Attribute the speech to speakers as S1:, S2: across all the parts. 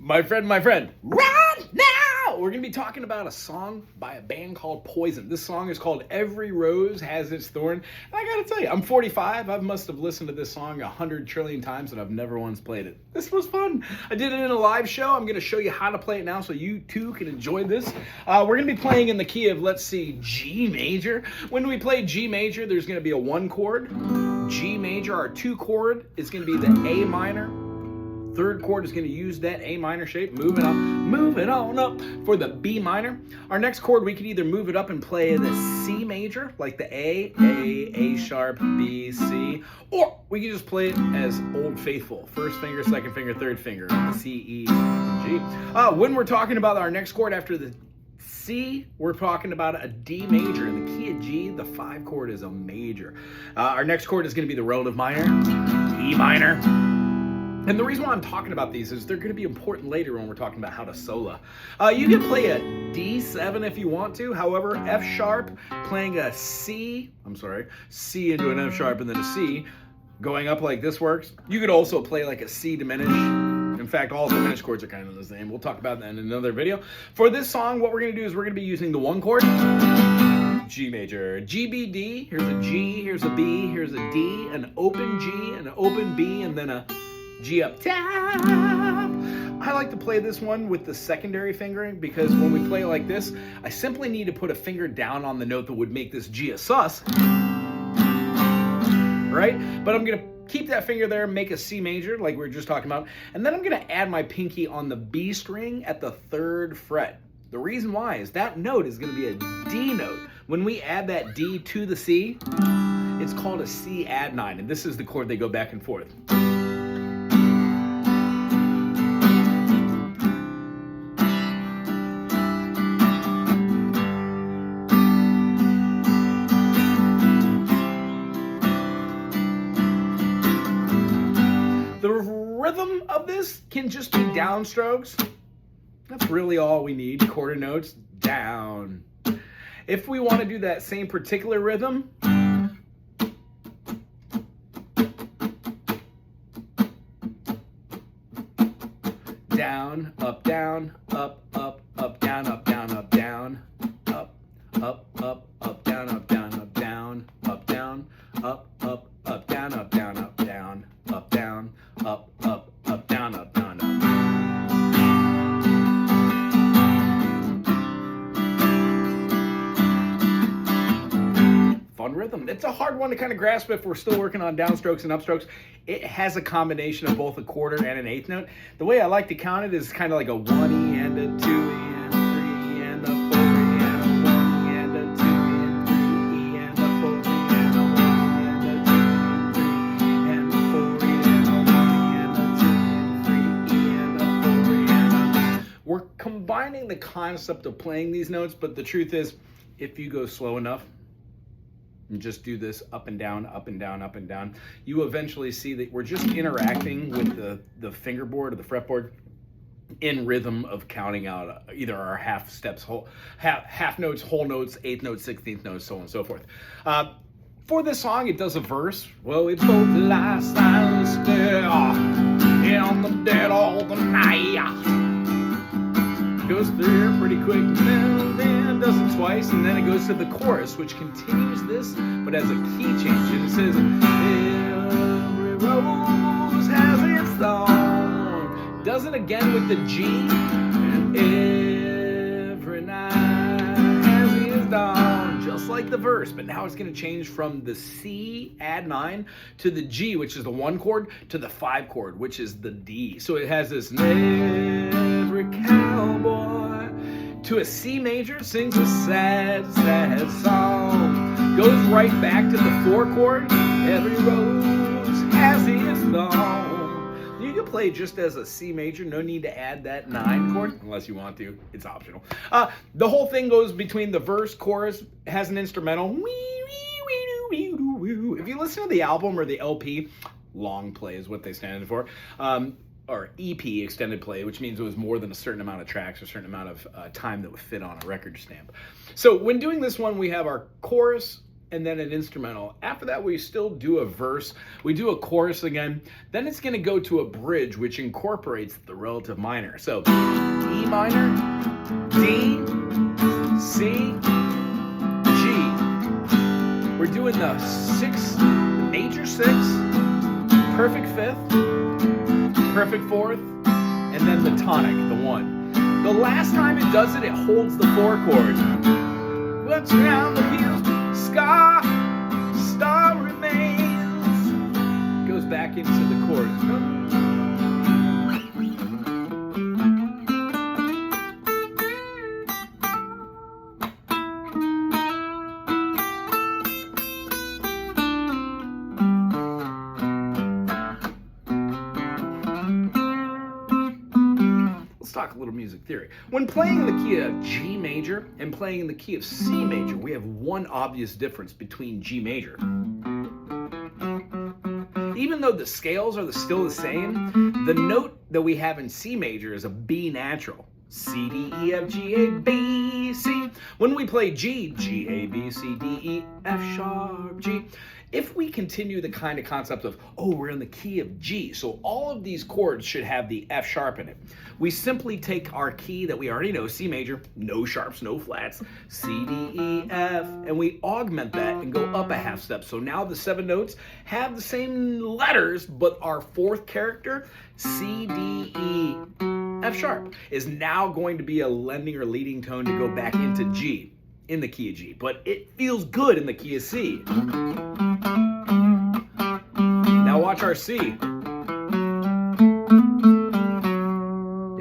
S1: My friend, right now, we're going to be talking about a song by a band called Poison. This song is called Every Rose Has Its Thorn. And I got to tell you, I'm 45. I must have listened to this song 100 trillion times and I've never once played it. This was fun. I did it in a live show. I'm going to show you how to play it now so you too can enjoy this. We're going to be playing in the key of, let's see, G major. When we play G major, there's going to be a 1 chord. G major, our 2 chord, is going to be the A minor. 3rd chord is going to use that A minor shape, moving on up for the B minor. Our next chord, we can either move it up and play the C major, like the A sharp, B, C, or we can just play it as Old Faithful. 1st finger, 2nd finger, 3rd finger, C, E, G. When we're talking about our next chord after the C, we're talking about a D major. In the key of G, the 5 chord is a major. Our next chord is going to be the relative minor, E minor. And the reason why I'm talking about these is they're going to be important later when we're talking about how to solo. You can play a D7 if you want to. However, F sharp, playing a C into an F sharp and then a C, going up like this works. You could also play like a C diminished. In fact, all diminished chords are kind of the same. We'll talk about that in another video. For this song, what we're going to do is we're going to be using the 1 chord, G major, G, B, D. Here's a G, here's a B, here's a D, an open G, an open B, and then a G up top. I like to play this one with the secondary fingering because when we play like this, I simply need to put a finger down on the note that would make this G a sus. Right? But I'm going to keep that finger there, make a C major like we were just talking about, and then I'm going to add my pinky on the B string at the 3rd fret. The reason why is that note is going to be a D note. When we add that D to the C, it's called a C add 9, and this is the chord they go back and forth. The rhythm of this can just be downstrokes. That's really all we need. Quarter notes, down. If we want to do that same particular rhythm, down, up, down, up, up, up, down, up, down, up, down, up, up, up, up, down, up, down, up, down, up, down, up, up, up, down, up, down, up, down, up, down, up, up, up, down, up, down, up. Fun rhythm. It's a hard one to kind of grasp if we're still working on downstrokes and upstrokes. It has a combination of both a quarter and an 8th note. The way I like to count it is kind of like a 1E and a 2E and a 3E and a 4E and a 1E and a 2E and 3E and a 4E and a 1E and a 2E and 3E and a 4E and a 1E and a 2E and 3E and a 4E and a... We're combining the concept of playing these notes, but the truth is, if you go slow enough, and just do this up and down, up and down, up and down, you eventually see that we're just interacting with the fingerboard or the fretboard in rhythm of counting out either our half steps, half notes, whole notes, 8th notes, 16th notes, so on and so forth. For this song, it does a verse. Well, we both lie silent still in the dead of the night. Goes through pretty quick, and then does it twice, and then it goes to the chorus, which continues this, but as a key change. And it says, every rose has its thorn. Does it again with the G, and every night has its dawn, just like the verse. But now it's going to change from the C add 9 to the G, which is the 1 chord, to the 5 chord, which is the D. So it has this every cowboy to a C major, sings a sad, sad song. Goes right back to the 4 chord. Every rose has its thorn. You can play just as a C major. No need to add that 9 chord unless you want to. It's optional. The whole thing goes between the verse, chorus, has an instrumental. If you listen to the album or the LP, long play is what they stand for. Or EP, extended play, which means it was more than a certain amount of tracks or a certain amount of time that would fit on a record stamp. So when doing this one, we have our chorus and then an instrumental. After that, we still do a verse. We do a chorus again. Then it's going to go to a bridge, which incorporates the relative minor. So E minor, D, C, G. We're doing the major six, perfect fifth, perfect fourth, and then the tonic, the one. The last time it does it, it holds the 4 chord. What's around the hills, star remains. Goes back into the chord. Let's talk a little music theory. When playing in the key of G major and playing in the key of C major, we have one obvious difference between G major. Even though the scales are still the same, the note that we have in C major is a B natural. C, D, E, F, G, A, B, C. When we play G, G, A, B, C, D, E, F sharp, G. If we continue the kind of concept of, oh, we're in the key of G, so all of these chords should have the F sharp in it. We simply take our key that we already know, C major, no sharps, no flats, C, D, E, F, and we augment that and go up a half step. So now the 7 notes have the same letters, but our 4th character, C, D, E, F sharp, is now going to be a lending or leading tone to go back into G, in the key of G, but it feels good in the key of C. Now watch our C.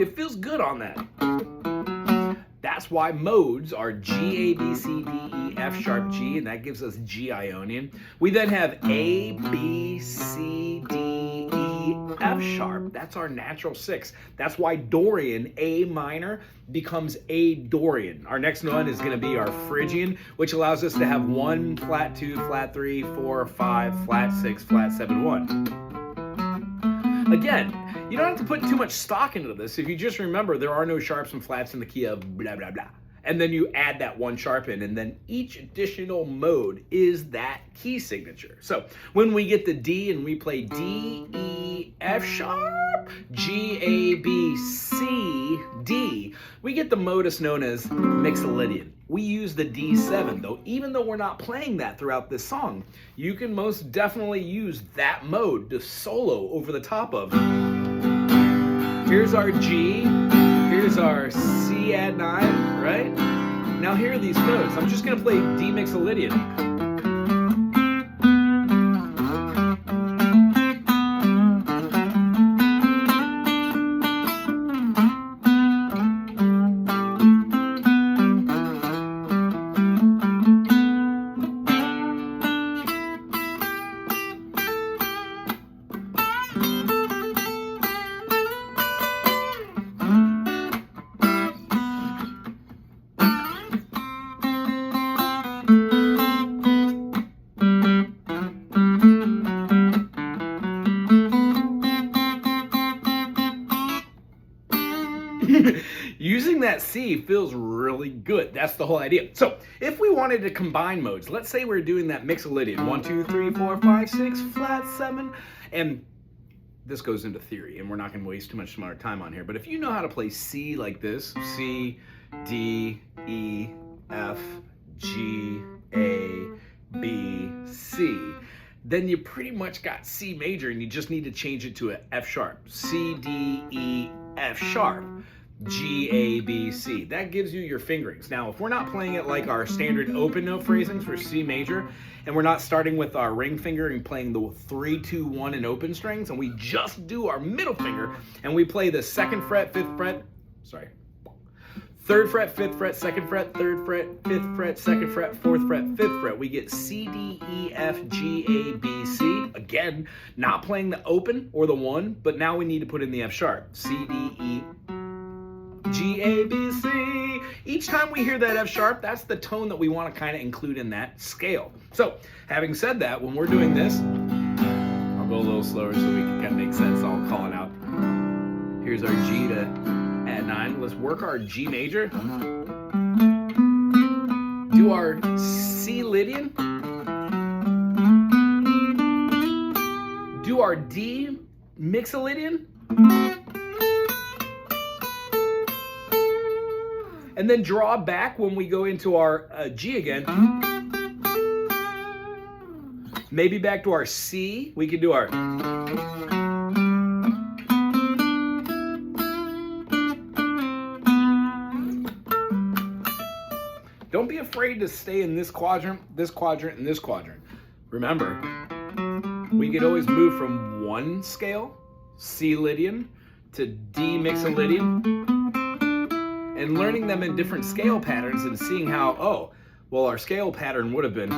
S1: It feels good on that. That's why modes are G, A, B, C, D, E, F sharp, G, and that gives us G Ionian. We then have A, B, C, D, E, F sharp. That's our natural 6. That's why Dorian, A minor, becomes A Dorian. Our next one is going to be our Phrygian, which allows us to have 1, flat 2, flat 3, 4, 5, flat 6, flat 7, 1. Again, you don't have to put too much stock into this. If you just remember, there are no sharps and flats in the key of blah, blah, blah. And then you add that 1 sharp in, and then each additional mode is that key signature. So when we get the D and we play D, E, F sharp, G, A, B, C, D, we get the modus known as Mixolydian. We use the D7, though even though we're not playing that throughout this song, you can most definitely use that mode to solo over the top of. Here's our G, here's our C add 9, right? Now here are these notes. I'm just gonna play D Mixolydian. Using that C feels really good. That's the whole idea. So if we wanted to combine modes, let's say we're doing that Mixolydian, 1, 2, 3, 4, 5, 6, flat 7, and this goes into theory, and we're not going to waste too much more time on here, but if you know how to play C like this, C, D, E, F, G, A, B, C, then you pretty much got C major, and you just need to change it to an F sharp. C, D, E, F sharp. G, A, B, C. That gives you your fingerings. Now, if we're not playing it like our standard open note phrasings for C major, and we're not starting with our ring finger and playing the 3, 2, 1 in open strings, and we just do our middle finger, and we play the 2nd fret, 5th fret, 3rd fret, 5th fret, 2nd fret, 3rd fret, 5th fret, 2nd fret, 4th fret, 5th fret. We get C, D, E, F, G, A, B, C. Again, not playing the open or the 1, but now we need to put in the F sharp. C, D, E, G, A, B, C. Each time we hear that F sharp, that's the tone that we want to kind of include in that scale. So, having said that, when we're doing this, I'll go a little slower so we can kind of make sense. I'll call it out. Here's our G to add 9. Let's work our G major. Do our C Lydian. our D mixolydian, and then draw back when we go into our G again. Maybe back to our C. We could do our. Don't be afraid to stay in this quadrant, and this quadrant. Remember, we could always move from one scale, C Lydian, to D mixolydian, and learning them in different scale patterns and seeing how, oh, well, our scale pattern would have been,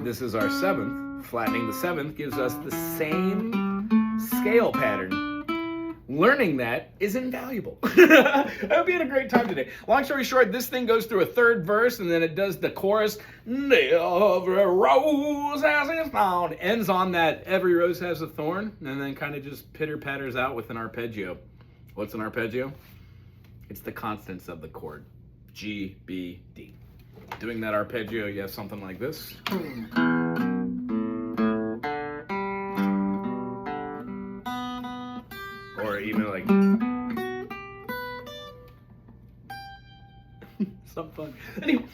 S1: this is our 7th, flattening the 7th gives us the same scale pattern. Learning that is invaluable. I hope you had a great time today. Long story short, this thing goes through a 3rd verse and then it does the chorus. Every rose has its thorn. Ends on that every rose has a thorn, and then kind of just pitter patters out with an arpeggio. What's an arpeggio? It's the constants of the chord. G, B, D. Doing that arpeggio, you have something like this. Or even like some fun. Anyway,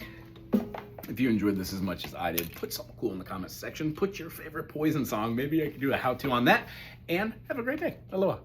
S1: if you enjoyed this as much as I did, put something cool in the comments section. Put your favorite Poison song. Maybe I could do a how-to on that. And have a great day. Aloha.